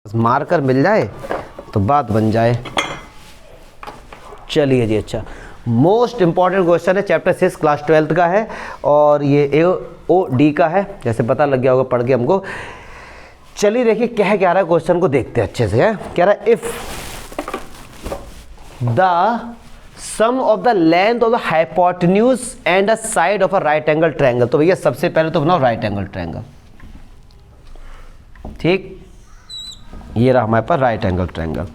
Marker मिल जाए तो बात बन जाए। चलिए जी, अच्छा मोस्ट इंपॉर्टेंट क्वेश्चन है, चैप्टर 6 क्लास 12 का है और ये AOD का है, जैसे पता लग गया होगा पढ़ के हमको। चलिए देखिए क्या कह रहा है क्वेश्चन को देखते हैं अच्छे से। है कह रहा है if the sum of the length of the hypotenuse and the side of a right angle triangle. तो भैया सबसे पहले तो बनाओ राइट एंगल ट्रायंगल। ठीक, ये रहा हमारे पास राइट एंगल ट्रायंगल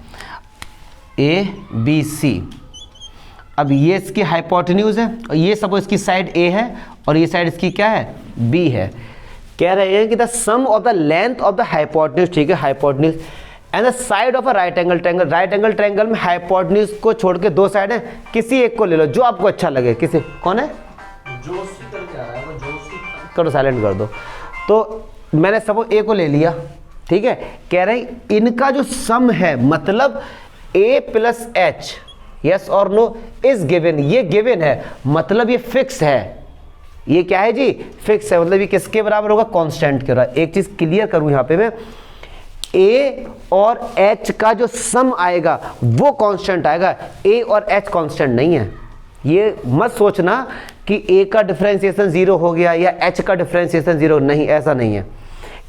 ABC। अब ये इसकी हाइपोटेन्यूज है और ये सब इसकी साइड A है और ये साइड इसकी क्या है, B है। कह रहे हैं कि the sum of the length of the hypotenuse, ठीक है, hypotenuse and the side of a right angle triangle. Right angle triangle में हाइपोटेन्यूज को छोड़ के दो साइड है, किसी एक को ले लो जो आपको अच्छा लगे। किसी कौन है, जोशी करके आ रहा है, जोशी करो, साइलेंट कर दो। तो मैंने सब A को ले लिया, ठीक है। कह रहे हैं इनका जो सम है मतलब A प्लस H, यस और नो, इज गिवन। ये गिवन है मतलब ये फिक्स है। ये क्या है जी, फिक्स है, मतलब ये किसके बराबर होगा, कांस्टेंट के बराबर। एक चीज क्लियर करूं यहाँ पे मैं, A और H का जो सम आएगा वो कांस्टेंट आएगा, A और H कांस्टेंट नहीं है। ये मत सोचना कि A का डिफरेंशिएशन 0 हो गया या H का डिफरेंशिएशन 0, नहीं, ऐसा नहीं है।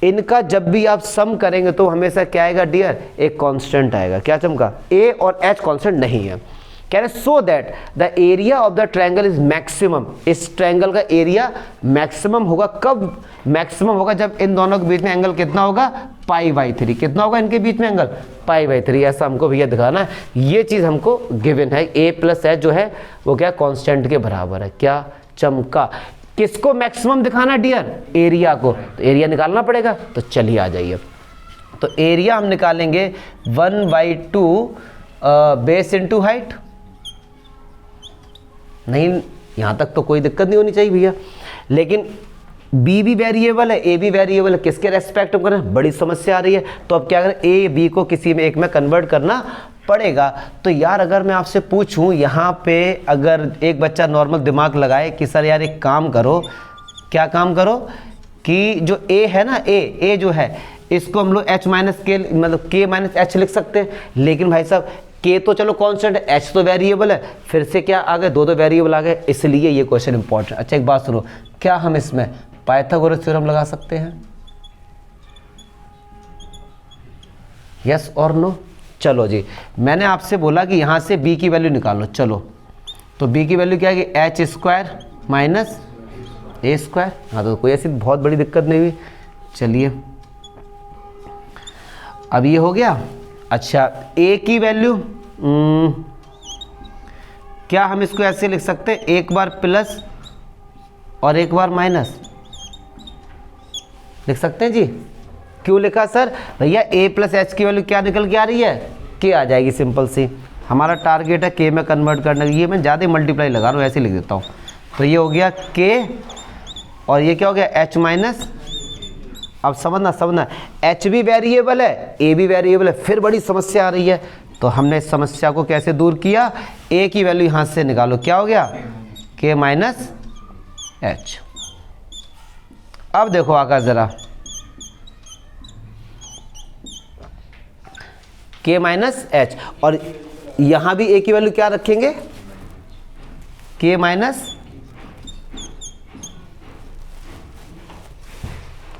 इनका जब भी आप सम करेंगे तो हमेशा क्या आएगा डियर, एक कांस्टेंट आएगा। क्या चमका, A और H कांस्टेंट नहीं है। कह रहे so that the area of the triangle is maximum. इस ट्रायंगल का एरिया मैक्सिमम होगा। कब मैक्सिमम होगा, जब इन दोनों के बीच में एंगल कितना होगा, π/3। कितना होगा इनके बीच में एंगल, π/3। ऐसा हमको भैया दिखाना है, ये चीज हमको गिवन है। A प्लस H जो है वो क्या कांस्टेंट के बराबर है। क्या चमका, किसको मैक्सिमम दिखाना डियर, एरिया को। तो एरिया निकालना पड़ेगा, तो चलिए आ जाइए। तो एरिया हम निकालेंगे 1/2 बेस इंटू हाइट। नहीं, यहाँ तक तो कोई दिक्कत नहीं होनी चाहिए भैया, लेकिन B भी वेरिएबल है, A भी वेरिएबल है, किसके रेस्पेक्ट में करें, बड़ी समस्या आ रही है। तो अब क्या करें, A B को किसी में एक में कन्वर्ट करना पड़ेगा। तो यार अगर मैं आपसे पूछूं यहाँ पे, अगर एक बच्चा नॉर्मल दिमाग लगाए कि सर यार एक काम करो, क्या काम करो कि जो A है ना, A जो है इसको हम लोग H माइनस के मतलब K माइनस H लिख सकते हैं। लेकिन भाई साहब K तो चलो कांस्टेंट है, H तो वेरिएबल है, फिर से क्या आ गए, दो वेरिएबल आ गए, इसलिए ये क्वेश्चन इंपॉर्टेंट। अच्छा एक बात सुनो, क्या हम इसमें पाइथागोरस थ्योरम लगा सकते हैं, यस और नो? चलो जी, मैंने आपसे बोला कि यहाँ से B की वैल्यू निकालो। चलो तो B की वैल्यू क्या है, H² माइनस A²। हाँ तो कोई ऐसी बहुत बड़ी दिक्कत नहीं हुई। चलिए अब ये हो गया। अच्छा A की वैल्यू क्या हम इसको ऐसे लिख सकते हैं, एक बार प्लस और एक बार माइनस लिख सकते हैं जी। क्यों लिखा सर, भैया A प्लस H की वैल्यू क्या निकल के आ रही है, K आ जाएगी, सिंपल सी। हमारा टारगेट है K में कन्वर्ट करने का। ये मैं ज़्यादा मल्टीप्लाई लगा रहा हूँ, ऐसे लिख देता हूँ। तो ये हो गया K और ये क्या हो गया, H माइनस। अब समझना H भी वेरिएबल है, A भी वेरिएबल है, फिर बड़ी समस्या आ रही है। तो हमने इस समस्या को कैसे दूर किया, A की वैल्यू यहाँ से निकालो, क्या हो गया, K माइनस H। अब देखो आका ज़रा, K माइनस H, और यहाँ भी A की वैल्यू क्या रखेंगे, K माइनस।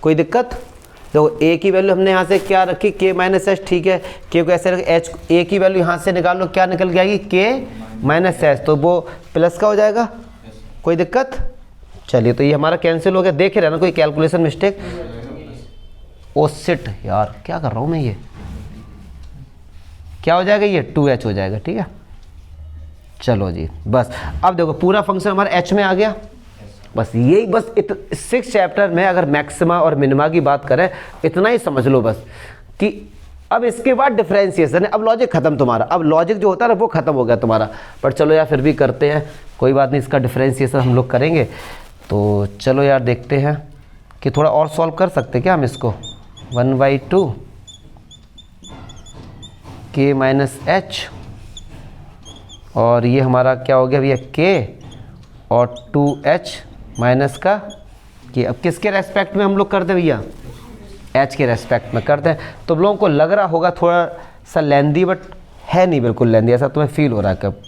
कोई दिक्कत, देखो A की वैल्यू हमने यहाँ से क्या रखी, K माइनस H, ठीक है। K को ऐसे रखे, H, A की वैल्यू यहाँ से निकाल लो, क्या निकल के आएगी, K माइनस H, तो वो प्लस का हो जाएगा। कोई दिक्कत, चलिए तो ये हमारा कैंसिल हो गया। देख रहे ना कोई कैलकुलेशन मिस्टेक, ओ शिट यार क्या कर रहा हूँ मैं, ये क्या हो जाएगा, ये 2H हो जाएगा, ठीक है। चलो जी बस, अब देखो पूरा फंक्शन हमारा H में आ गया। बस यही, बस 6 चैप्टर में अगर मैक्सिमा और मिनिमा की बात करें, इतना ही समझ लो बस कि अब इसके बाद डिफरेंशिएशन है। अब लॉजिक खत्म तुम्हारा, अब लॉजिक जो होता है ना वो खत्म हो गया तुम्हारा। पर चलो यार फिर भी करते हैं, कोई बात नहीं, इसका डिफरेंशिएशन हम लोग करेंगे। तो चलो यार देखते हैं कि थोड़ा और सॉल्व कर सकते क्या हम इसको। 1/2 K माइनस H, और ये हमारा क्या हो गया भैया, K और 2H माइनस का K। अब किसके रेस्पेक्ट में हम लोग करते भैया, एच के रेस्पेक्ट में करते हैं। तो लोगों को लग रहा होगा थोड़ा सा लेंदी, बट है नहीं बिल्कुल लेंदी, ऐसा तुम्हें फील हो रहा है कब।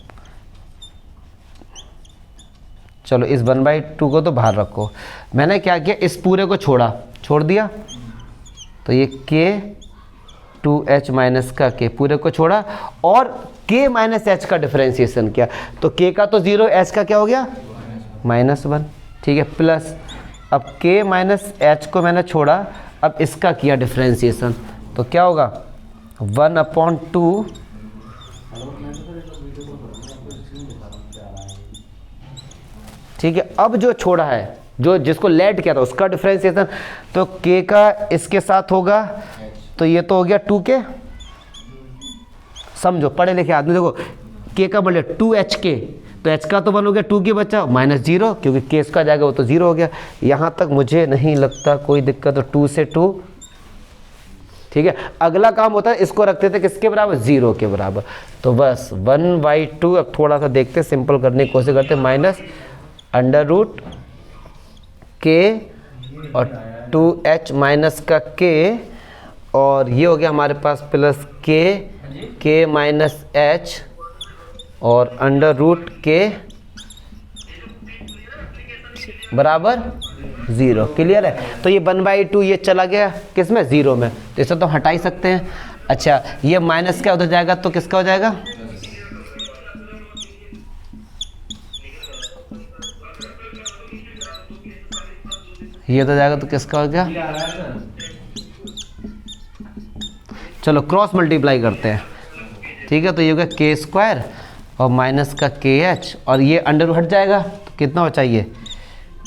चलो इस 1/2 को तो बाहर रखो। मैंने क्या किया, इस पूरे को छोड़ दिया, तो ये k 2h माइनस का k पूरे को छोड़ा और k माइनस h का डिफरेंशिएशन किया। तो k का तो 0, h का क्या हो गया -1, ठीक है। प्लस अब k माइनस h को मैंने छोड़ा, अब इसका किया डिफरेंशिएशन, तो क्या होगा 1/2। ठीक है, अब जो छोड़ा है, जो जिसको लेट किया था उसका डिफरेंशिएशन, तो k का इसके साथ होगा, तो ये तो हो गया 2k। समझो पढ़े लिखे आदमी, देखो k का बोले 2hk, तो h का तो 1 हो गया, 2k बचा -0, क्योंकि k इसका जाएगा वो तो 0 हो गया। यहाँ तक मुझे नहीं लगता कोई दिक्कत हो, 2 से 2, ठीक है। अगला काम होता है, इसको रखते थे किसके बराबर, 0 के बराबर। तो बस 1/2, अब थोड़ा सा देखते सिंपल करने की कोशिश करते, -√k और 2h माइनस का k, और ये हो गया हमारे पास प्लस k माइनस h और √k बराबर 0। क्लियर है। तो ये 1/2 ये चला गया किस में, 0 में, तो इसे तो हटा ही सकते हैं। अच्छा, ये माइनस क्या उधर जाएगा तो किसका हो जाएगा, ये तो जाएगा तो किसका हो गया। चलो क्रॉस मल्टीप्लाई करते हैं, ठीक है। तो ये हो गया k² और माइनस का kh, और ये अंडर हट जाएगा, तो कितना हो चाहिए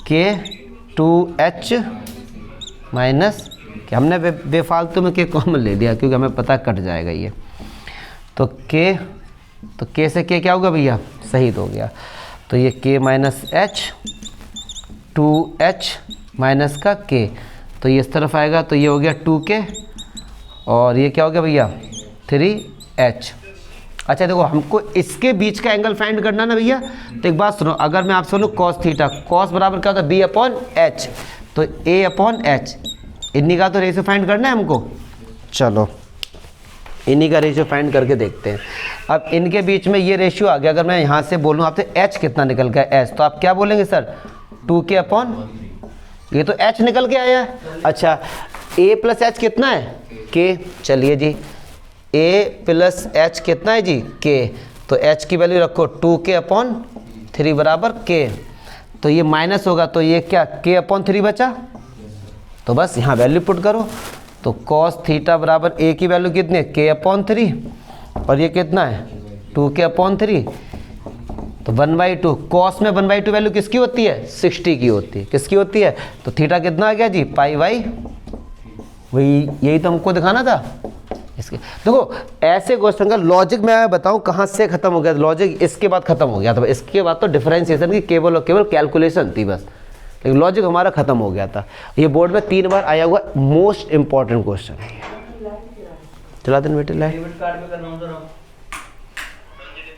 k 2h माइनस, कि हमने बेफालतू में k कॉमन ले लिया क्योंकि हमें पता कट जाएगा ये। तो k से k क्या होगा भैया, सही तो हो गया। तो ये k minus h 2h minus का k, तो ये इस तरफ आएगा, तो ये हो गया 2k और ये क्या हो गया भैया 3h। अच्छा देखो, हमको इसके बीच का एंगल फाइंड करना ना भैया, तो एक बात सुनो, अगर मैं आपसे बोलूँ cos थीटा, cos बराबर क्या होता है b/h, तो a/h, इन्हीं का तो रेशियो फाइंड करना है हमको। चलो इन्हीं का रेशियो फाइंड करके देखते हैं। अब इनके बीच में ये रेशियो आ गया, अगर मैं यहाँ से बोलूँ आपसे h कितना निकल गया h, तो आप क्या बोलेंगे सर 2k/, ये तो h निकल के आया है। अच्छा a प्लस h कितना है k, चलिए जी a प्लस h कितना है जी k, तो h की वैल्यू रखो 2k/3 बराबर k, तो ये माइनस होगा, तो ये क्या k/3 बचा, तो बस यहाँ वैल्यू पुट करो। तो cos थीटा बराबर a की वैल्यू कितनी है k/3, और ये कितना है 2k/3, तो 1/2। cos में 1/2 वैल्यू किसकी होती है 60 की होती है, किसकी होती है, तो थीटा कितना आ गया जी π/, वही यही तो हमको दिखाना था इसके। देखो ऐसे क्वेश्चन का लॉजिक मैं बताऊं कहाँ से खत्म हो गया, लॉजिक इसके बाद खत्म हो गया था, इसके बाद तो डिफरेंशिएशन की केवल और केवल कैलकुलेशन थी बस, लेकिन लॉजिक हमारा खत्म हो गया था। ये बोर्ड में 3 बार आया हुआ मोस्ट इंपॉर्टेंट क्वेश्चन है। चला दें बेटे लाइट।